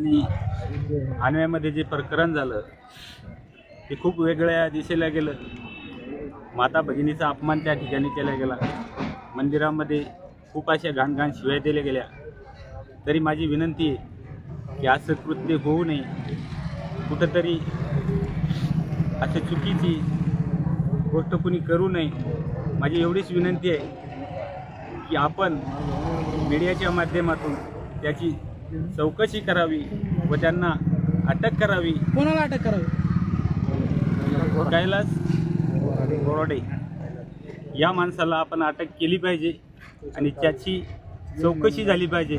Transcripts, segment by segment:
आणि आणव्यामध्ये जे प्रकरण झालं ते खूप वेगळ्या दिशेला गेलं। माता भगिनीचा अपमान त्या ठिकाणी केला गेला। मंदिरामध्ये खूप अशा घाण शिव्या दिल्या गेल्या। तरी माझी विनंती आहे की असं कृत्य होऊ नये। कुठंतरी असं चुकीची गोष्ट कुणी करू नये। माझी एवढीच विनंती आहे की आपण मीडियाच्या माध्यमातून त्याची चौकशी करावी व त्यांना अटक करावी। कोणाला अटक करावी? कैलास बोराडे या माणसाला आपण अटक केली पाहिजे आणि त्याची चौकशी झाली पाहिजे।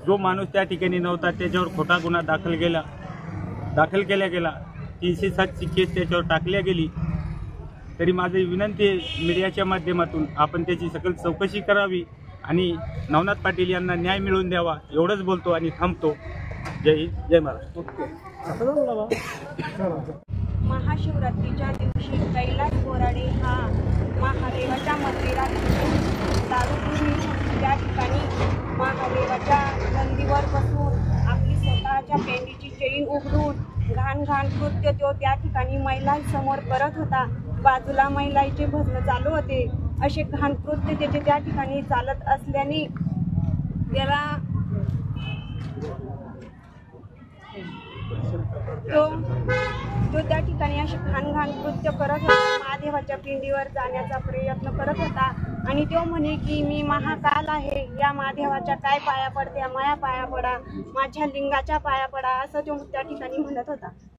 जो माणूस त्या ठिकाणी नव्हता त्याच्यावर खोटा गुन्हा दाखल केला गेला। 307 ची केस त्याच्यावर टाकल्या गेली। तरी माझी विनंती आहे मीडियाच्या माध्यमातून आपण त्याची सकल चौकशी करावी आणि नवनाथ पाटील यांना न्याय मिळवून द्यावा। एवढंच बोलतो आणि थांबतो। जय हिंद, जय महाराष्ट्र। महाशिवरात्रीच्या दिवशी कैलास बोराडे हा महादेवाच्या मंदिरात दारू पिऊन त्या ठिकाणी महादेवाच्या नंदीवर बसून आपली स्वतःच्या पेंडीची चैन उघडून घाण कृत्य तो त्या ठिकाणी महिलांसमोर करत होता। बाजूला महिलांचे भजन चालू होते। असे घाण कृत्य त्याचे त्या ठिकाणी चालत असल्याने त्याला तो त्या ठिकाणी असे घाण कृत्य करत होता। महादेवाच्या पिंडीवर जाण्याचा प्रयत्न करत होता आणि तो म्हणे की मी महाकाल आहे, या महादेवाच्या काय पाया पडते, माया पाया पडा, माझ्या लिंगाच्या पाया पडा, असं तो त्या ठिकाणी म्हणत होता।